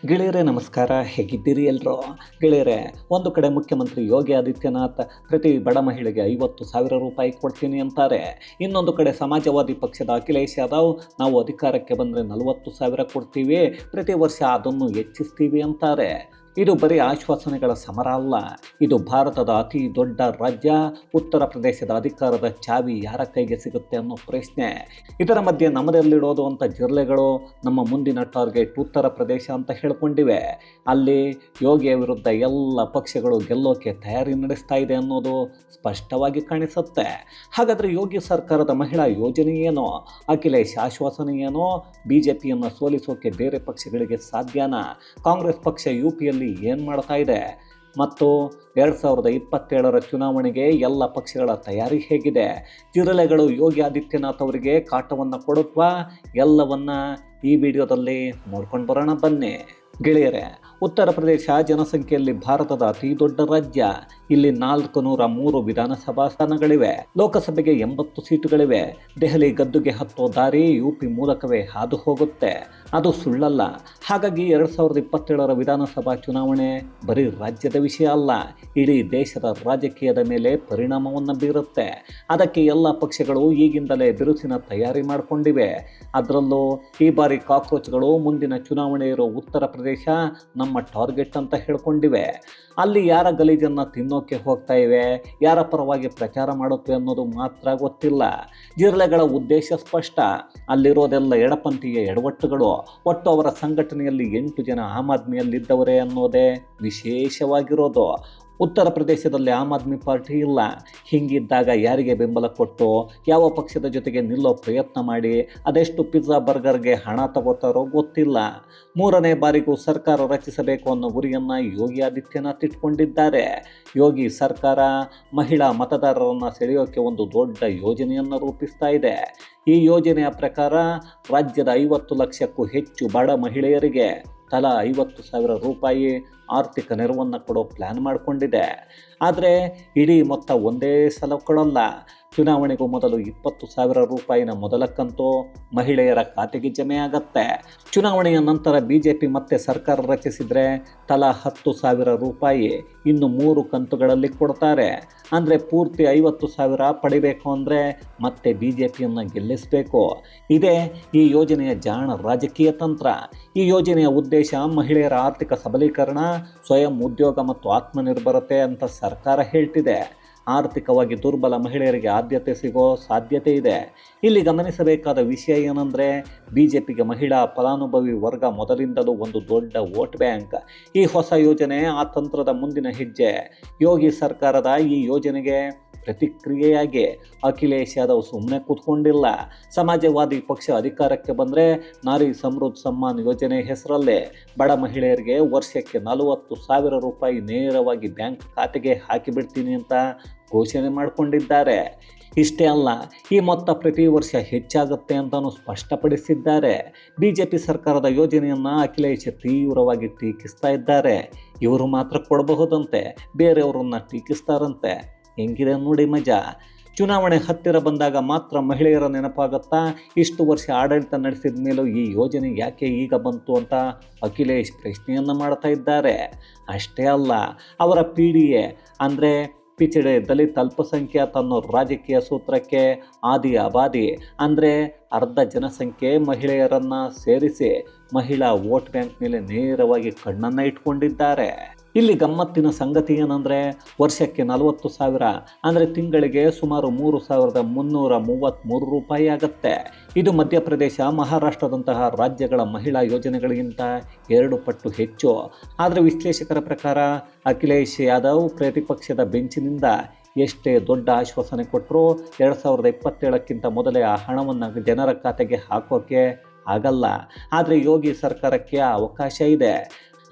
ಗೆಳೆಯರೇ ನಮಸ್ಕಾರ, ಹೇಗಿದ್ದೀರಿ ಎಲ್ಲರೂ? ಗೆಳೆಯರೇ, ಒಂದು ಕಡೆ ಮುಖ್ಯಮಂತ್ರಿ ಯೋಗಿ ಆದಿತ್ಯನಾಥ್ ಪ್ರತಿ ಬಡ ಮಹಿಳೆಗೆ 50,000 ರೂಪಾಯಿ ಕೊಡ್ತೀನಿ ಅಂತಾರೆ. ಇನ್ನೊಂದು ಕಡೆ ಸಮಾಜವಾದಿ ಪಕ್ಷದ ಅಖಿಲೇಶ್ ಯಾದವ್ ನಾವು ಅಧಿಕಾರಕ್ಕೆ ಬಂದರೆ 40,000 ಕೊಡ್ತೀವಿ, ಪ್ರತಿ ವರ್ಷ ಅದನ್ನು ಹೆಚ್ಚಿಸ್ತೀವಿ ಅಂತಾರೆ. ಇದು ಬರೀ ಆಶ್ವಾಸನೆಗಳ ಸಮರ ಅಲ್ಲ, ಇದು ಭಾರತದ ಅತಿ ದೊಡ್ಡ ರಾಜ್ಯ ಉತ್ತರ ಪ್ರದೇಶದ ಅಧಿಕಾರದ ಚಾವಿ ಯಾರ ಕೈಗೆ ಸಿಗುತ್ತೆ ಅನ್ನೋ ಪ್ರಶ್ನೆ. ಇದರ ಮಧ್ಯೆ ನಮ್ಮದಲ್ಲಿಡೋದು ಅಂತ ಜಿಲ್ಲೆಗಳು ನಮ್ಮ ಮುಂದಿನ ಟಾರ್ಗೆಟ್ ಉತ್ತರ ಪ್ರದೇಶ ಅಂತ ಹೇಳ್ಕೊಂಡಿವೆ. ಅಲ್ಲಿ ಯೋಗಿಯ ವಿರುದ್ಧ ಎಲ್ಲ ಪಕ್ಷಗಳು ಗೆಲ್ಲೋಕೆ ತಯಾರಿ ನಡೆಸ್ತಾ ಇದೆ ಅನ್ನೋದು ಸ್ಪಷ್ಟವಾಗಿ ಕಾಣಿಸುತ್ತೆ. ಹಾಗಾದರೆ ಯೋಗಿ ಸರ್ಕಾರದ ಮಹಿಳಾ ಯೋಜನೆ ಏನೋ, ಅಖಿಲೇಶ್ ಆಶ್ವಾಸನೆ ಏನೋ, ಬಿಜೆಪಿಯನ್ನು ಸೋಲಿಸೋಕೆ ಬೇರೆ ಪಕ್ಷಗಳಿಗೆ ಸಾಧ್ಯನಾ, ಕಾಂಗ್ರೆಸ್ ಪಕ್ಷ ಯುಪಿಯಲ್ಲಿ ಏನು ಮಾಡ್ತಾ ಇದೆ, ಮತ್ತು 2027 ಚುನಾವಣೆಗೆ ಎಲ್ಲ ಪಕ್ಷಗಳ ತಯಾರಿ ಹೇಗಿದೆ, ಜಿಲ್ಲೆಗಳು ಯೋಗಿ ಆದಿತ್ಯನಾಥ್ ಅವರಿಗೆ ಕಾಟವನ್ನು ಕೊಡುತ್ವಾ, ಎಲ್ಲವನ್ನ ಈ ವಿಡಿಯೋದಲ್ಲಿ ನೋಡ್ಕೊಂಡು ಬರೋಣ ಬನ್ನಿ. ಗೆಳೆಯರೇ, ಉತ್ತರ ಪ್ರದೇಶ ಜನಸಂಖ್ಯೆಯಲ್ಲಿ ಭಾರತದ ಅತಿ ದೊಡ್ಡ ರಾಜ್ಯ. ಇಲ್ಲಿ 403 ವಿಧಾನಸಭಾ ಸ್ಥಾನಗಳಿವೆ. ಲೋಕಸಭೆಗೆ 80 ಸೀಟುಗಳಿವೆ. ದೆಹಲಿ ಗದ್ದುಗೆ ಹತ್ತೋ ದಾರಿ ಯುಪಿ ಮೂಲಕವೇ ಹಾದು ಹೋಗುತ್ತೆ, ಅದು ಸುಳ್ಳಲ್ಲ. ಹಾಗಾಗಿ 2027 ವಿಧಾನಸಭಾ ಚುನಾವಣೆ ಬರೀ ರಾಜ್ಯದ ವಿಷಯ ಅಲ್ಲ, ಇಡೀ ದೇಶದ ರಾಜಕೀಯದ ಮೇಲೆ ಪರಿಣಾಮವನ್ನು ಬೀರುತ್ತೆ. ಅದಕ್ಕೆ ಎಲ್ಲ ಪಕ್ಷಗಳು ಈಗಿಂದಲೇ ಬಿರುಸಿನ ತಯಾರಿ ಮಾಡಿಕೊಂಡಿವೆ. ಅದರಲ್ಲೂ ಈ ಬಾರಿ ಕಾಕ್ರೋಚ್ಗಳು ಮುಂದಿನ ಚುನಾವಣೆ ಇರೋ ಉತ್ತರ ಪ್ರದೇಶ ನಮ್ಮ ಟಾರ್ಗೆಟ್ ಅಂತ ಹೇಳ್ಕೊಂಡಿವೆ. ಅಲ್ಲಿ ಯಾರ ಗಲೀಜನ್ನು ತಿನ್ನೋಕೆ ಹೋಗ್ತಾ ಇವೆ, ಯಾರ ಪರವಾಗಿ ಪ್ರಚಾರ ಮಾಡುತ್ತವೆ ಅನ್ನೋದು ಮಾತ್ರ ಗೊತ್ತಿಲ್ಲ. ಜಿಲ್ಲೆಗಳ ಉದ್ದೇಶ ಸ್ಪಷ್ಟ, ಅಲ್ಲಿರೋದೆಲ್ಲ ಎಡಪಂಥೀಯ ಎಡವಟ್ಟುಗಳು. ಒಟ್ಟು ಅವರ ಸಂಘಟನೆಯಲ್ಲಿ 8 ಜನ ಆಮ್ ಆದ್ಮಿಯಲ್ಲಿದ್ದವರೇ ಅನ್ನೋದೇ ವಿಶೇಷವಾಗಿರೋದು. ಉತ್ತರ ಪ್ರದೇಶದಲ್ಲಿ ಆಮ್ ಆದ್ಮಿ ಪಾರ್ಟಿ ಇಲ್ಲ. ಹೀಗಿದ್ದಾಗ ಯಾರಿಗೆ ಬೆಂಬಲ ಕೊಟ್ಟು ಯಾವ ಪಕ್ಷದ ಜೊತೆಗೆ ನಿಲ್ಲೋ ಪ್ರಯತ್ನ ಮಾಡಿ ಅದೆಷ್ಟು ಪಿಜ್ಜಾ ಬರ್ಗರ್ಗೆ ಹಣ ತಗೋತಾರೋ ಗೊತ್ತಿಲ್ಲ. 3ನೇ ಬಾರಿಗೂ ಸರ್ಕಾರ ರಚಿಸಬೇಕು ಅನ್ನೋ ಗುರಿಯನ್ನು ಯೋಗಿ ಆದಿತ್ಯನಾಥ್ ಇಟ್ಕೊಂಡಿದ್ದಾರೆ. ಯೋಗಿ ಸರ್ಕಾರ ಮಹಿಳಾ ಮತದಾರರನ್ನು ಸೆಳೆಯೋಕೆ ಒಂದು ದೊಡ್ಡ ಯೋಜನೆಯನ್ನು ರೂಪಿಸ್ತಾ ಇದೆ. ಈ ಯೋಜನೆಯ ಪ್ರಕಾರ ರಾಜ್ಯದ 50 ಲಕ್ಷಕ್ಕೂ ಹೆಚ್ಚು ಬಡ ಮಹಿಳೆಯರಿಗೆ ತಲಾ 50,000 ರೂಪಾಯಿ ಆರ್ಥಿಕ ನೆರವನ್ನು ಕೊಡೋ ಪ್ಲ್ಯಾನ್ ಮಾಡಿಕೊಂಡಿದೆ. ಆದರೆ ಇಡೀ ಮೊತ್ತ ಒಂದೇ ಸಲ ಕೊಡಲ್ಲ. ಚುನಾವಣೆಗೂ ಮೊದಲು 20,000 ರೂಪಾಯಿನ ಮೊದಲ ಕಂತು ಮಹಿಳೆಯರ ಖಾತೆಗೆ ಜಮೆ ಆಗತ್ತೆ. ಚುನಾವಣೆಯ ನಂತರ ಬಿಜೆಪಿ ಮತ್ತೆ ಸರ್ಕಾರ ರಚಿಸಿದರೆ ತಲಾ 10,000 ರೂಪಾಯಿ ಇನ್ನು 3 ಕಂತುಗಳಲ್ಲಿ ಕೊಡ್ತಾರೆ. ಅಂದರೆ ಪೂರ್ತಿ 50,000 ಪಡಿಬೇಕು ಅಂದರೆ ಮತ್ತೆ ಬಿಜೆಪಿಯನ್ನು ಗೆಲ್ಲಿಸಬೇಕು. ಇದೇ ಈ ಯೋಜನೆಯ ಜಾಣ ರಾಜಕೀಯ ತಂತ್ರ. ಈ ಯೋಜನೆಯ ಉದ್ದೇಶ ಮಹಿಳೆಯರ ಆರ್ಥಿಕ ಸಬಲೀಕರಣ, ಸ್ವಯಂ ಉದ್ಯೋಗ ಮತ್ತು ಆತ್ಮನಿರ್ಭರತೆ ಅಂತ ಸರ್ಕಾರ ಹೇಳ್ತಿದೆ. ಆರ್ಥಿಕವಾಗಿ ದುರ್ಬಲ ಮಹಿಳೆಯರಿಗೆ ಆದ್ಯತೆ ಸಿಗೋ ಸಾಧ್ಯತೆ ಇದೆ. ಇಲ್ಲಿ ಗಮನಿಸಬೇಕಾದ ವಿಷಯ ಏನಂದರೆ, ಬಿಜೆಪಿಗೆ ಮಹಿಳಾ ಫಲಾನುಭವಿ ವರ್ಗ ಮೊದಲಿಂದಲೂ ಒಂದು ದೊಡ್ಡ ವೋಟ್ ಬ್ಯಾಂಕ್. ಈ ಹೊಸ ಯೋಜನೆ ಆ ತಂತ್ರದ ಮುಂದಿನ ಹೆಜ್ಜೆ. ಯೋಗಿ ಸರ್ಕಾರದ ಈ ಯೋಜನೆಗೆ ಪ್ರತಿಕ್ರಿಯೆಯಾಗಿ ಅಖಿಲೇಶ್ ಯಾದವ್ ಸುಮ್ಮನೆ ಕೂತ್ಕೊಂಡಿಲ್ಲ. ಸಮಾಜವಾದಿ ಪಕ್ಷ ಅಧಿಕಾರಕ್ಕೆ ಬಂದರೆ ನಾರಿ ಸಮೃದ್ಧಿ ಸಮ್ಮಾನ್ ಯೋಜನೆ ಹೆಸರಲ್ಲೇ ಬಡ ಮಹಿಳೆಯರಿಗೆ ವರ್ಷಕ್ಕೆ 40,000 ರೂಪಾಯಿ ನೇರವಾಗಿ ಬ್ಯಾಂಕ್ ಖಾತೆಗೆ ಹಾಕಿಬಿಡ್ತೀನಿ ಅಂತ ಘೋಷಣೆ ಮಾಡಿಕೊಂಡಿದ್ದಾರೆ. ಇಷ್ಟೇ ಅಲ್ಲ, ಈ ಮೊತ್ತ ಪ್ರತಿ ವರ್ಷ ಹೆಚ್ಚಾಗುತ್ತೆ ಅಂತಲೂ ಸ್ಪಷ್ಟಪಡಿಸಿದ್ದಾರೆ. ಬಿಜೆಪಿ ಸರ್ಕಾರದ ಯೋಜನೆಯನ್ನು ಅಖಿಲೇಶ್ ತೀವ್ರವಾಗಿ ಟೀಕಿಸ್ತಾ ಇದ್ದಾರೆ. ಇವರು ಮಾತ್ರ ಕೊಡಬಹುದಂತೆ, ಬೇರೆಯವರನ್ನು ಟೀಕಿಸ್ತಾರಂತೆ. ಹೆಂಗಿದೆ ನೋಡಿ ಮಜಾ. ಚುನಾವಣೆ ಹತ್ತಿರ ಬಂದಾಗ ಮಾತ್ರ ಮಹಿಳೆಯರ ನೆನಪಾಗುತ್ತಾ? ಇಷ್ಟು ವರ್ಷ ಆಡಳಿತ ನಡೆಸಿದ ಮೇಲೂ ಈ ಯೋಜನೆ ಯಾಕೆ ಈಗ ಬಂತು ಅಂತ ಅಖಿಲೇಶ್ ಪ್ರಶ್ನೆಯನ್ನು ಮಾಡ್ತಾ ಇದ್ದಾರೆ. ಅಷ್ಟೇ ಅಲ್ಲ, ಅವರ PDA ಅಂದರೆ ಪಿಚಡೆ ದಲಿತ ಅಲ್ಪಸಂಖ್ಯಾತ ಅನ್ನೋ ರಾಜಕೀಯ ಸೂತ್ರಕ್ಕೆ ಆದಿ ಅಬಾದಿ ಅಂದರೆ ಅರ್ಧ ಜನಸಂಖ್ಯೆ ಮಹಿಳೆಯರನ್ನು ಸೇರಿಸಿ ಮಹಿಳಾ ವೋಟ್ ಬ್ಯಾಂಕ್ ಮೇಲೆ ನೇರವಾಗಿ ಕಣ್ಣನ್ನು ಇಟ್ಕೊಂಡಿದ್ದಾರೆ. ಇಲ್ಲಿ ಗಮ್ಮತ್ತಿನ ಸಂಗತಿ ಏನಂದರೆ, ವರ್ಷಕ್ಕೆ 40,000 ಅಂದರೆ ತಿಂಗಳಿಗೆ ಸುಮಾರು 3,333 ರೂಪಾಯಿ ಆಗುತ್ತೆ. ಇದು ಮಧ್ಯಪ್ರದೇಶ, ಮಹಾರಾಷ್ಟ್ರದಂತಹ ರಾಜ್ಯಗಳ ಮಹಿಳಾ ಯೋಜನೆಗಳಿಗಿಂತ 2 ಪಟ್ಟು ಹೆಚ್ಚು. ಆದರೆ ವಿಶ್ಲೇಷಕರ ಪ್ರಕಾರ ಅಖಿಲೇಶ್ ಯಾದವ್ ಪ್ರತಿಪಕ್ಷದ ಬೆಂಚಿನಿಂದ ಎಷ್ಟೇ ದೊಡ್ಡ ಆಶ್ವಾಸನೆ ಕೊಟ್ಟರೂ 2027ಕ್ಕಿಂತ ಮೊದಲೇ ಆ ಹಣವನ್ನು ಜನರ ಖಾತೆಗೆ ಹಾಕೋಕ್ಕೆ ಆಗಲ್ಲ. ಆದರೆ ಯೋಗಿ ಸರ್ಕಾರಕ್ಕೆ ಅವಕಾಶ ಇದೆ.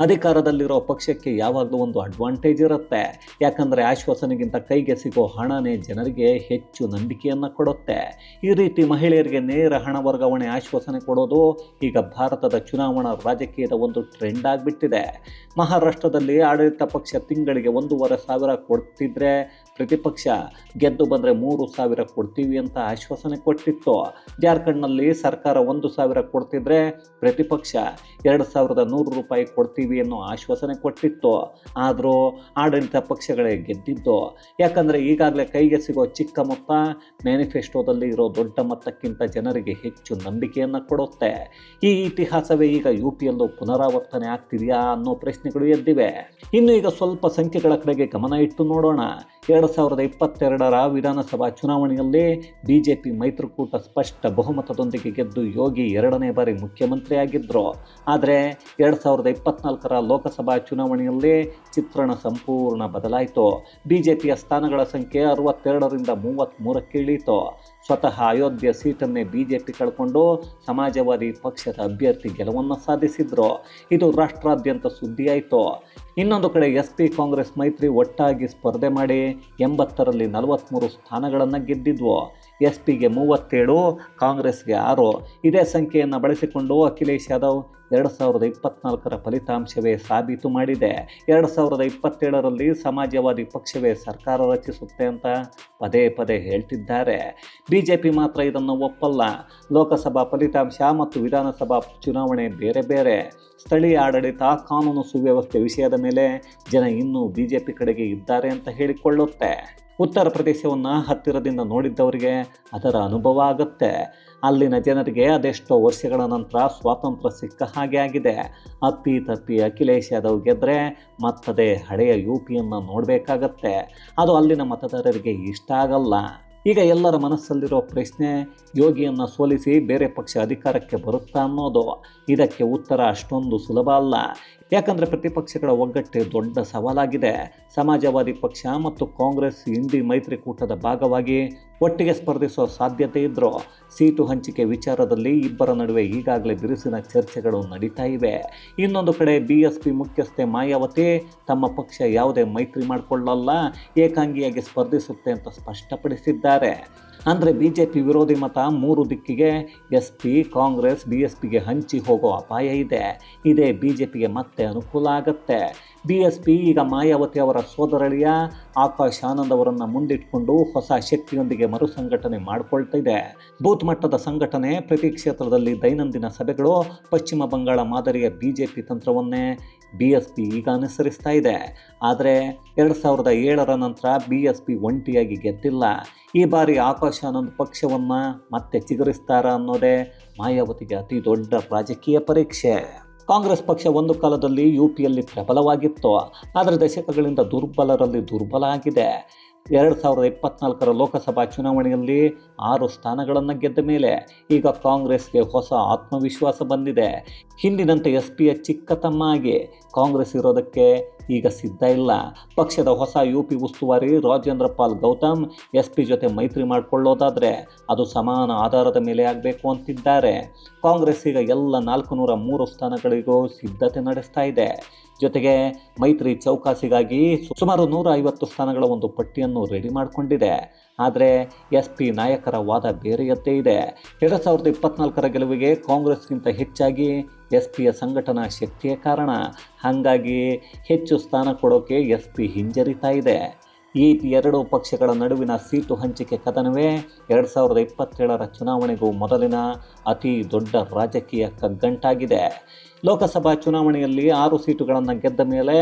ಅಧಿಕಾರದಲ್ಲಿರೋ ಪಕ್ಷಕ್ಕೆ ಯಾವಾಗಲೂ ಒಂದು ಅಡ್ವಾಂಟೇಜ್ ಇರುತ್ತೆ. ಯಾಕಂದರೆ ಆಶ್ವಾಸನೆಗಿಂತ ಕೈಗೆ ಸಿಗೋ ಹಣನೇ ಜನರಿಗೆ ಹೆಚ್ಚು ನಂಬಿಕೆಯನ್ನು ಕೊಡುತ್ತೆ. ಈ ರೀತಿ ಮಹಿಳೆಯರಿಗೆ ನೇರ ಹಣ ವರ್ಗಾವಣೆ ಆಶ್ವಾಸನೆ ಕೊಡೋದು ಈಗ ಭಾರತದ ಚುನಾವಣಾ ರಾಜಕೀಯದ ಒಂದು ಟ್ರೆಂಡ್ ಆಗಿಬಿಟ್ಟಿದೆ. ಮಹಾರಾಷ್ಟ್ರದಲ್ಲಿ ಆಡಳಿತ ಪಕ್ಷ ತಿಂಗಳಿಗೆ 1,500 ಕೊಡ್ತಿದ್ರೆ ಪ್ರತಿಪಕ್ಷ ಗೆದ್ದು ಬಂದರೆ 3,000 ಕೊಡ್ತೀವಿ ಅಂತ ಆಶ್ವಾಸನೆ ಕೊಟ್ಟಿತ್ತು. ಜಾರ್ಖಂಡ್ನಲ್ಲಿ ಸರ್ಕಾರ 1,000 ಕೊಡ್ತಿದ್ರೆ ಪ್ರತಿಪಕ್ಷ 2,100 ರೂಪಾಯಿ ಕೊಡ್ತೀವಿ ಅನ್ನೋ ಆಶ್ವಾಸನೆ ಕೊಟ್ಟಿತ್ತು. ಆದರೂ ಆಡಳಿತ ಪಕ್ಷಗಳೇ ಗೆದ್ದಿದ್ದು. ಯಾಕಂದರೆ ಈಗಾಗಲೇ ಕೈಗೆ ಸಿಗೋ ಚಿಕ್ಕ ಮೊತ್ತ ಮ್ಯಾನಿಫೆಸ್ಟೋದಲ್ಲಿ ಇರೋ ದೊಡ್ಡ ಮೊತ್ತಕ್ಕಿಂತ ಜನರಿಗೆ ಹೆಚ್ಚು ನಂಬಿಕೆಯನ್ನು ಕೊಡುತ್ತೆ. ಈ ಇತಿಹಾಸವೇ ಈಗ UPಯಲ್ಲೂ ಪುನರಾವರ್ತನೆ ಆಗ್ತಿದೆಯಾ ಅನ್ನೋ ಪ್ರಶ್ನೆಗಳು ಎದ್ದಿವೆ. ಇನ್ನು ಈಗ ಸ್ವಲ್ಪ ಸಂಖ್ಯೆಗಳ ಕಡೆಗೆ ಗಮನ ಇಟ್ಟು ನೋಡೋಣ. 2022ರ ವಿಧಾನಸಭಾ ಚುನಾವಣೆಯಲ್ಲಿ BJP ಮೈತ್ರಿಕೂಟ ಸ್ಪಷ್ಟ ಬಹುಮತದೊಂದಿಗೆ ಗೆದ್ದು ಯೋಗಿ 2ನೇ ಬಾರಿ ಮುಖ್ಯಮಂತ್ರಿಯಾಗಿದ್ದರು. ಆದರೆ 2024ರ ಲೋಕಸಭಾ ಚುನಾವಣೆಯಲ್ಲಿ ಚಿತ್ರಣ ಸಂಪೂರ್ಣ ಬದಲಾಯಿತು. BJPಯ ಸ್ಥಾನಗಳ ಸಂಖ್ಯೆ 62ರಿಂದ 33ಕ್ಕೆ ಇಳಿಯಿತು. ಸ್ವತಃ ಅಯೋಧ್ಯೆ ಸೀಟನ್ನೇ BJP ಕಳ್ಕೊಂಡು ಸಮಾಜವಾದಿ ಪಕ್ಷದ ಅಭ್ಯರ್ಥಿ ಗೆಲುವನ್ನು ಸಾಧಿಸಿದ್ರು. ಇದು ರಾಷ್ಟ್ರಾದ್ಯಂತ ಸುದ್ದಿಯಾಯಿತು. ಇನ್ನೊಂದು ಕಡೆ SP ಕಾಂಗ್ರೆಸ್ ಮೈತ್ರಿ ಒಟ್ಟಾಗಿ ಸ್ಪರ್ಧೆ ಮಾಡಿ 80ರಲ್ಲಿ 43 ಸ್ಥಾನಗಳನ್ನು ಗೆದ್ದಿದ್ವು. SPಗೆ 37, ಕಾಂಗ್ರೆಸ್ಗೆ 6. ಇದೇ ಸಂಖ್ಯೆಯನ್ನು ಬಳಸಿಕೊಂಡು ಅಖಿಲೇಶ್ ಯಾದವ್ 2024ರ ಫಲಿತಾಂಶವೇ ಸಾಬೀತು ಮಾಡಿದೆ. 2027ರಲ್ಲಿ ಸಮಾಜವಾದಿ ಪಕ್ಷವೇ ಸರ್ಕಾರ ರಚಿಸುತ್ತೆ ಅಂತ ಪದೇ ಪದೇ ಹೇಳ್ತಿದ್ದಾರೆ. BJP ಮಾತ್ರ ಇದನ್ನು ಒಪ್ಪಲ್ಲ. ಲೋಕಸಭಾ ಫಲಿತಾಂಶ ಮತ್ತು ವಿಧಾನಸಭಾ ಚುನಾವಣೆ ಬೇರೆ ಬೇರೆ. ಸ್ಥಳೀಯ ಆಡಳಿತ, ಕಾನೂನು ಸುವ್ಯವಸ್ಥೆ ವಿಷಯದ ಮೇಲೆ ಜನ ಇನ್ನೂ BJP ಕಡೆಗೆ ಇದ್ದಾರೆ ಅಂತ ಹೇಳಿಕೊಳ್ಳುತ್ತೆ. ಉತ್ತರ ಪ್ರದೇಶವನ್ನು ಹತ್ತಿರದಿಂದ ನೋಡಿದ್ದವರಿಗೆ ಅದರ ಅನುಭವ ಆಗುತ್ತೆ. ಅಲ್ಲಿನ ಜನರಿಗೆ ಅದೆಷ್ಟೋ ವರ್ಷಗಳ ನಂತರ ಸ್ವಾತಂತ್ರ್ಯ ಸಿಕ್ಕ ಹಾಗೆ ಆಗಿದೆ. ಅಪ್ಪಿ ಅಖಿಲೇಶ್ ಯಾದವ್ ಗೆದ್ದರೆ ಮತ್ತದೇ ಹಳೆಯ UPಯನ್ನು ನೋಡಬೇಕಾಗತ್ತೆ. ಅದು ಅಲ್ಲಿನ ಮತದಾರರಿಗೆ ಇಷ್ಟ ಆಗಲ್ಲ. ಈಗ ಎಲ್ಲರ ಮನಸ್ಸಲ್ಲಿರೋ ಪ್ರಶ್ನೆ, ಯೋಗಿಯನ್ನು ಸೋಲಿಸಿ ಬೇರೆ ಪಕ್ಷ ಅಧಿಕಾರಕ್ಕೆ ಬರುತ್ತಾ ಅನ್ನೋದು. ಇದಕ್ಕೆ ಉತ್ತರ ಅಷ್ಟೊಂದು ಸುಲಭ ಅಲ್ಲ. ಯಾಕಂದರೆ ಪ್ರತಿಪಕ್ಷಗಳ ಒಗ್ಗಟ್ಟೆ ದೊಡ್ಡ ಸವಾಲಾಗಿದೆ. ಸಮಾಜವಾದಿ ಪಕ್ಷ ಮತ್ತು ಕಾಂಗ್ರೆಸ್ ಇಂಡಿ ಮೈತ್ರಿಕೂಟದ ಭಾಗವಾಗಿ ಒಟ್ಟಿಗೆ ಸ್ಪರ್ಧಿಸುವ ಸಾಧ್ಯತೆ ಇದ್ದರೂ ಸೀಟು ಹಂಚಿಕೆ ವಿಚಾರದಲ್ಲಿ ಇಬ್ಬರ ನಡುವೆ ಈಗಾಗಲೇ ಬಿರುಸಿನ ಚರ್ಚೆಗಳು ನಡೀತಾ ಇವೆ. ಇನ್ನೊಂದು ಕಡೆ BSP ಮುಖ್ಯಸ್ಥೆ ಮಾಯಾವತಿ ತಮ್ಮ ಪಕ್ಷ ಯಾವುದೇ ಮೈತ್ರಿ ಮಾಡಿಕೊಳ್ಳಲ್ಲ, ಏಕಾಂಗಿಯಾಗಿ ಸ್ಪರ್ಧಿಸುತ್ತೆ ಅಂತ ಸ್ಪಷ್ಟಪಡಿಸಿದ್ದಾರೆ. ಅಂದರೆ BJP ವಿರೋಧಿ ಮತ 3 ದಿಕ್ಕಿಗೆ SP, ಕಾಂಗ್ರೆಸ್, BSPಗೆ ಹಂಚಿ ಹೋಗೋ ಅಪಾಯ ಇದೆ. ಇದೇ BJPಗೆ ಮತ್ತೆ ಅನುಕೂಲ ಆಗುತ್ತೆ. BSP ಈಗ ಮಾಯಾವತಿ ಅವರ ಸೋದರಳಿಯ ಆಕಾಶ್ ಆನಂದ್ ಅವರನ್ನು ಮುಂದಿಟ್ಕೊಂಡು ಹೊಸ ಶಕ್ತಿಯೊಂದಿಗೆ ಮರುಸಂಘಟನೆ ಮಾಡಿಕೊಳ್ತಿದೆ. ಬೂತ್ ಮಟ್ಟದ ಸಂಘಟನೆ, ಪ್ರತಿ ಕ್ಷೇತ್ರದಲ್ಲಿ ದೈನಂದಿನ ಸಭೆಗಳು, ಪಶ್ಚಿಮ ಬಂಗಾಳ ಮಾದರಿಯ BJP ತಂತ್ರವನ್ನೇ BSP ಈಗ ಅನುಸರಿಸ್ತಾ ಇದೆ. ಆದರೆ 2007ರ ನಂತರ BSP ಒಂಟಿಯಾಗಿ ಗೆದ್ದಿಲ್ಲ. ಈ ಬಾರಿ ಆಕಾಶ್ ಆನಂದ್ ಪಕ್ಷವನ್ನು ಮತ್ತೆ ಚಿಗುರಿಸ್ತಾರ ಅನ್ನೋದೇ ಮಾಯಾವತಿಗೆ ಅತಿ ದೊಡ್ಡ ರಾಜಕೀಯ ಪರೀಕ್ಷೆ. ಕಾಂಗ್ರೆಸ್ ಪಕ್ಷ ಒಂದು ಕಾಲದಲ್ಲಿ UPಯಲ್ಲಿ ಪ್ರಬಲವಾಗಿತ್ತು. ಆದರೆ ದಶಕಗಳಿಂದ ದುರ್ಬಲರಲ್ಲಿ ದುರ್ಬಲ ಆಗಿದೆ. 2024ರ ಲೋಕಸಭಾ ಚುನಾವಣೆಯಲ್ಲಿ 6 ಸ್ಥಾನಗಳನ್ನು ಗೆದ್ದ ಮೇಲೆ ಈಗ ಕಾಂಗ್ರೆಸ್ಗೆ ಹೊಸ ಆತ್ಮವಿಶ್ವಾಸ ಬಂದಿದೆ. ಹಿಂದಿನಂತೆ SPಯ ಚಿಕ್ಕ ತಮ್ಮ ಆಗಿ ಕಾಂಗ್ರೆಸ್ ಇರೋದಕ್ಕೆ ಈಗ ಸಿದ್ಧ ಇಲ್ಲ. ಪಕ್ಷದ ಹೊಸ UP ಉಸ್ತುವಾರಿ ರಾಜೇಂದ್ರ ಪಾಲ್ ಗೌತಮ್ SP ಜೊತೆ ಮೈತ್ರಿ ಮಾಡಿಕೊಳ್ಳೋದಾದರೆ ಅದು ಸಮಾನ ಆಧಾರದ ಮೇಲೆ ಆಗಬೇಕು ಅಂತಿದ್ದಾರೆ. ಕಾಂಗ್ರೆಸ್ ಈಗ ಎಲ್ಲ 403 ಸ್ಥಾನಗಳಿಗೂ ಸಿದ್ಧತೆ ನಡೆಸ್ತಾ ಇದೆ. ಜೊತೆಗೆ ಮೈತ್ರಿ ಚೌಕಾಸಿಗಾಗಿ ಸುಮಾರು 150 ಸ್ಥಾನಗಳ ಒಂದು ಪಟ್ಟಿಯನ್ನು ರೆಡಿ ಮಾಡಿಕೊಂಡಿದೆ. ಆದರೆ SP ನಾಯಕರ ವಾದ ಬೇರೆಯದ್ದೇ ಇದೆ. 2024ರ ಗೆಲುವಿಗೆ ಕಾಂಗ್ರೆಸ್ಗಿಂತ ಹೆಚ್ಚಾಗಿ SPಯ ಸಂಘಟನಾ ಶಕ್ತಿಯೇ ಕಾರಣ. ಹಾಗಾಗಿ ಹೆಚ್ಚು ಸ್ಥಾನ ಕೊಡೋಕೆ SP ಹಿಂಜರಿತಾ ಇದೆ. ಈ 2 ಪಕ್ಷಗಳ ನಡುವಿನ ಸೀಟು ಹಂಚಿಕೆ ಕದನವೇ 2027ರ ಚುನಾವಣೆಗೂ ಮೊದಲಿನ ಅತಿ ದೊಡ್ಡ ರಾಜಕೀಯ ಕಗ್ಗಂಟಾಗಿದೆ. ಲೋಕಸಭಾ ಚುನಾವಣೆಯಲ್ಲಿ 6 ಸೀಟುಗಳನ್ನು ಗೆದ್ದ ಮೇಲೆ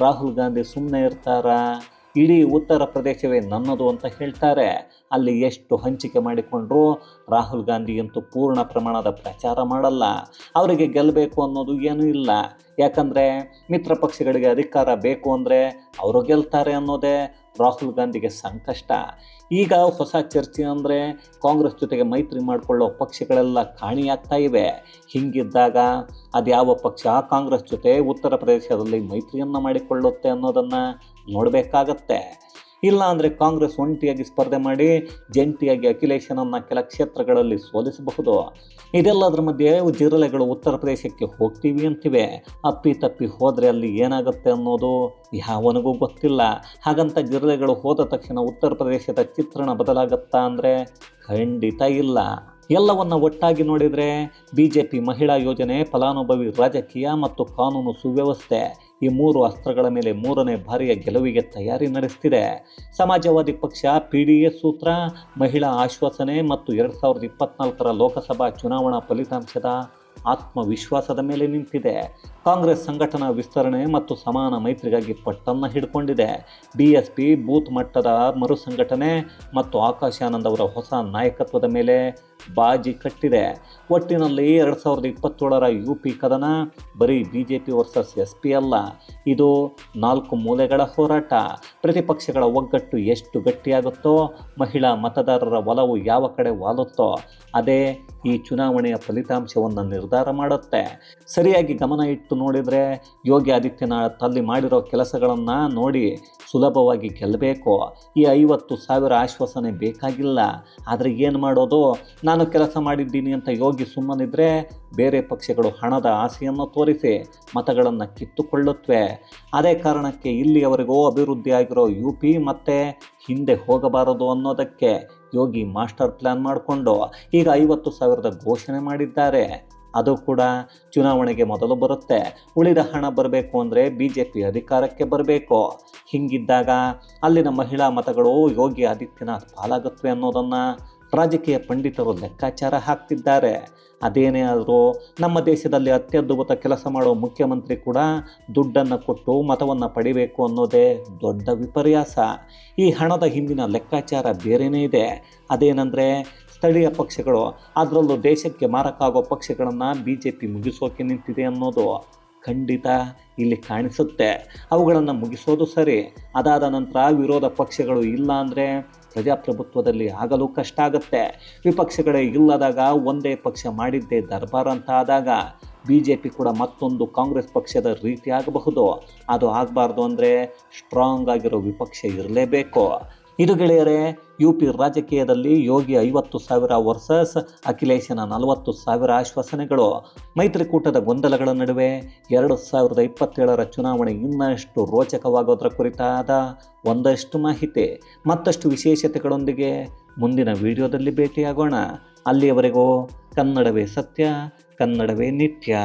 ರಾಹುಲ್ ಗಾಂಧಿ ಸುಮ್ಮನೆ ಇರ್ತಾರಾ? ಇಡೀ ಉತ್ತರ ಪ್ರದೇಶವೇ ನನ್ನದು ಅಂತ ಹೇಳ್ತಾರೆ. ಅಲ್ಲಿ ಎಷ್ಟು ಹಂಚಿಕೆ ಮಾಡಿಕೊಂಡ್ರೂ ರಾಹುಲ್ ಗಾಂಧಿ ಅಂತೂ ಪೂರ್ಣ ಪ್ರಮಾಣದ ಪ್ರಚಾರ ಮಾಡಲ್ಲ. ಅವರಿಗೆ ಗೆಲ್ಲಬೇಕು ಅನ್ನೋದು ಏನೂ ಇಲ್ಲ. ಯಾಕಂದರೆ ಮಿತ್ರ ಪಕ್ಷಗಳಿಗೆ ಅಧಿಕಾರ ಬೇಕು ಅಂದರೆ ಅವರು ಗೆಲ್ತಾರೆ ಅನ್ನೋದೇ ರಾಹುಲ್ ಗಾಂಧಿಗೆ ಸಂಕಷ್ಟ. ಈಗ ಹೊಸ ಚರ್ಚೆ ಅಂದರೆ ಕಾಂಗ್ರೆಸ್ ಜೊತೆಗೆ ಮೈತ್ರಿ ಮಾಡಿಕೊಳ್ಳೋ ಪಕ್ಷಗಳೆಲ್ಲ ಕಾಣಿಯಾಗ್ತಾ ಇವೆ. ಹೀಗಿದ್ದಾಗ ಅದ್ಯಾವ ಪಕ್ಷ ಕಾಂಗ್ರೆಸ್ ಜೊತೆ ಉತ್ತರ ಪ್ರದೇಶದಲ್ಲಿ ಮೈತ್ರಿಯನ್ನು ಮಾಡಿಕೊಳ್ಳುತ್ತೆ ಅನ್ನೋದನ್ನು ನೋಡಬೇಕಾಗತ್ತೆ. ಇಲ್ಲ ಅಂದರೆ ಕಾಂಗ್ರೆಸ್ ಒಂಟಿಯಾಗಿ ಸ್ಪರ್ಧೆ ಮಾಡಿ ಜಂಟಿಯಾಗಿ ಅಖಿಲೇಶನನ್ನು ಕೆಲ ಕ್ಷೇತ್ರಗಳಲ್ಲಿ ಸೋಲಿಸಬಹುದು. ಇದೆಲ್ಲದರ ಮಧ್ಯೆ ಜಿರಳೆಗಳು ಉತ್ತರ ಪ್ರದೇಶಕ್ಕೆ ಹೋಗ್ತೀವಿ ಅಂತಿವೆ. ಅಪ್ಪಿ ತಪ್ಪಿ ಹೋದರೆ ಅಲ್ಲಿ ಏನಾಗುತ್ತೆ ಅನ್ನೋದು ಯಾವನಿಗೂ ಗೊತ್ತಿಲ್ಲ. ಹಾಗಂತ ಜಿರಳೆಗಳು ಹೋದ ತಕ್ಷಣ ಉತ್ತರ ಪ್ರದೇಶದ ಚಿತ್ರಣ ಬದಲಾಗುತ್ತಾ ಅಂದರೆ ಖಂಡಿತ ಇಲ್ಲ. ಎಲ್ಲವನ್ನು ಒಟ್ಟಾಗಿ ನೋಡಿದರೆ BJP ಮಹಿಳಾ ಯೋಜನೆ, ಫಲಾನುಭವಿ ರಾಜಕೀಯ ಮತ್ತು ಕಾನೂನು ಸುವ್ಯವಸ್ಥೆ ಈ 3 ಅಸ್ತ್ರಗಳ ಮೇಲೆ 3ನೇ ಬಾರಿಯ ಗೆಲುವಿಗೆ ತಯಾರಿ ನಡೆಸ್ತಿದೆ. ಸಮಾಜವಾದಿ ಪಕ್ಷ PDA ಸೂತ್ರ, ಮಹಿಳಾ ಆಶ್ವಾಸನೆ ಮತ್ತು 2024ರ ಲೋಕಸಭಾ ಚುನಾವಣಾ ಫಲಿತಾಂಶದ ಆತ್ಮವಿಶ್ವಾಸದ ಮೇಲೆ ನಿಂತಿದೆ. ಕಾಂಗ್ರೆಸ್ ಸಂಘಟನಾ ವಿಸ್ತರಣೆ ಮತ್ತು ಸಮಾನ ಮೈತ್ರಿಗಾಗಿ ಪಟ್ಟನ್ನು ಹಿಡ್ಕೊಂಡಿದೆ. BSP ಬೂತ್ ಮಟ್ಟದ ಮರುಸಂಘಟನೆ ಮತ್ತು ಆಕಾಶ್ ಆನಂದ್ ಅವರ ಹೊಸ ನಾಯಕತ್ವದ ಮೇಲೆ ಬಾಜಿ ಕಟ್ಟಿದೆ. ಒಟ್ಟಿನಲ್ಲಿ 2027ರ UP ಕದನ ಬರೀ BJP ವರ್ಸಸ್ SP ಅಲ್ಲ, ಇದು 4 ಮೂಲೆಗಳ ಹೋರಾಟ. ಪ್ರತಿಪಕ್ಷಗಳ ಒಗ್ಗಟ್ಟು ಎಷ್ಟು ಗಟ್ಟಿಯಾಗುತ್ತೋ, ಮಹಿಳಾ ಮತದಾರರ ಒಲವು ಯಾವ ಕಡೆ ವಾಲುತ್ತೋ, ಅದೇ ಈ ಚುನಾವಣೆಯ ಫಲಿತಾಂಶವನ್ನು ನಿರ್ಧಾರ ಮಾಡುತ್ತೆ. ಸರಿಯಾಗಿ ಗಮನ ಇಟ್ಟು ನೋಡಿದರೆ ಯೋಗಿ ಆದಿತ್ಯನಾಥ್ ಅಲ್ಲಿ ಮಾಡಿರೋ ಕೆಲಸಗಳನ್ನು ನೋಡಿ ಸುಲಭವಾಗಿ ಗೆಲ್ಲಬೇಕು. ಈ 50,000 ಆಶ್ವಾಸನೆ ಬೇಕಾಗಿಲ್ಲ. ಆದರೆ ಏನು ಮಾಡೋದು, ನಾನು ಕೆಲಸ ಮಾಡಿದ್ದೀನಿ ಅಂತ ಯೋಗಿ ಸುಮ್ಮನಿದ್ರೆ ಬೇರೆ ಪಕ್ಷಗಳು ಹಣದ ಆಸೆಯನ್ನು ತೋರಿಸಿ ಮತಗಳನ್ನು ಕಿತ್ತುಕೊಳ್ಳುತ್ತವೆ. ಅದೇ ಕಾರಣಕ್ಕೆ ಇಲ್ಲಿಯವರೆಗೂ ಅಭಿವೃದ್ಧಿ ಆಗಿರೋ UP ಮತ್ತೆ ಹಿಂದೆ ಹೋಗಬಾರದು ಅನ್ನೋದಕ್ಕೆ ಯೋಗಿ ಮಾಸ್ಟರ್ ಪ್ಲ್ಯಾನ್ ಮಾಡಿಕೊಂಡು ಈಗ 50,000ದ ಘೋಷಣೆ ಮಾಡಿದ್ದಾರೆ. ಅದು ಕೂಡ ಚುನಾವಣೆಗೆ ಮೊದಲು ಬರುತ್ತೆ. ಉಳಿದ ಹಣ ಬರಬೇಕು ಅಂದರೆ BJP ಅಧಿಕಾರಕ್ಕೆ ಬರಬೇಕು. ಹೀಗಿದ್ದಾಗ ಅಲ್ಲಿನ ಮಹಿಳಾ ಮತಗಳು ಯೋಗಿ ಆದಿತ್ಯನಾಥ್ ಪಾಲಾಗುತ್ತವೆ ಅನ್ನೋದನ್ನು ರಾಜಕೀಯ ಪಂಡಿತರು ಲೆಕ್ಕಾಚಾರ ಹಾಕ್ತಿದ್ದಾರೆ. ಅದೇನೇ ಆದರೂ ನಮ್ಮ ದೇಶದಲ್ಲಿ ಅತ್ಯದ್ಭುತ ಕೆಲಸ ಮಾಡೋ ಮುಖ್ಯಮಂತ್ರಿ ಕೂಡ ದುಡ್ಡನ್ನು ಕೊಟ್ಟು ಮತವನ್ನು ಪಡಿಬೇಕು ಅನ್ನೋದೇ ದೊಡ್ಡ ವಿಪರ್ಯಾಸ. ಈ ಹಣದ ಹಿಂದಿನ ಲೆಕ್ಕಾಚಾರ ಬೇರೆಯೇ ಇದೆ. ಅದೇನೆಂದರೆ ಸ್ಥಳೀಯ ಪಕ್ಷಗಳು, ಅದರಲ್ಲೂ ದೇಶಕ್ಕೆ ಮಾರಕ್ಕಾಗೋ ಪಕ್ಷಗಳನ್ನು BJP ಮುಗಿಸೋಕೆ ನಿಂತಿದೆ ಅನ್ನೋದು ಖಂಡಿತ ಇಲ್ಲಿ ಕಾಣಿಸುತ್ತೆ. ಅವುಗಳನ್ನು ಮುಗಿಸೋದು ಸರಿ, ಅದಾದ ನಂತರ ವಿರೋಧ ಪಕ್ಷಗಳು ಇಲ್ಲ ಅಂದರೆ ಪ್ರಜಾಪ್ರಭುತ್ವದಲ್ಲಿ ಆಗಲು ಕಷ್ಟ ಆಗುತ್ತೆ. ವಿಪಕ್ಷಗಳೇ ಇಲ್ಲದಾಗ ಒಂದೇ ಪಕ್ಷ ಮಾಡಿದ್ದೇ ದರ್ಬಾರ್ ಅಂತ ಆದಾಗ BJP ಕೂಡ ಮತ್ತೊಂದು ಕಾಂಗ್ರೆಸ್ ಪಕ್ಷದ ರೀತಿ ಆಗಬಹುದು. ಅದು ಆಗಬಾರ್ದು ಅಂದರೆ ಸ್ಟ್ರಾಂಗ್ ಆಗಿರೋ ವಿಪಕ್ಷ ಇರಲೇಬೇಕು. ಇದು ಗೆಳೆಯರೇ, UP ರಾಜಕೀಯದಲ್ಲಿ ಯೋಗಿ 50,000 ವರ್ಸಸ್ ಅಖಿಲೇಶನ 40,000 ಆಶ್ವಾಸನೆಗಳು. ಮೈತ್ರಿಕೂಟದ ಗೊಂದಲಗಳ ನಡುವೆ 2027ರ ಚುನಾವಣೆ ಇನ್ನಷ್ಟು ರೋಚಕವಾಗೋದರ ಕುರಿತಾದ ಒಂದಷ್ಟು ಮಾಹಿತಿ, ಮತ್ತಷ್ಟು ವಿಶೇಷತೆಗಳೊಂದಿಗೆ ಮುಂದಿನ ವಿಡಿಯೋದಲ್ಲಿ ಭೇಟಿಯಾಗೋಣ. ಅಲ್ಲಿಯವರೆಗೂ ಕನ್ನಡವೇ ಸತ್ಯ, ಕನ್ನಡವೇ ನಿತ್ಯ.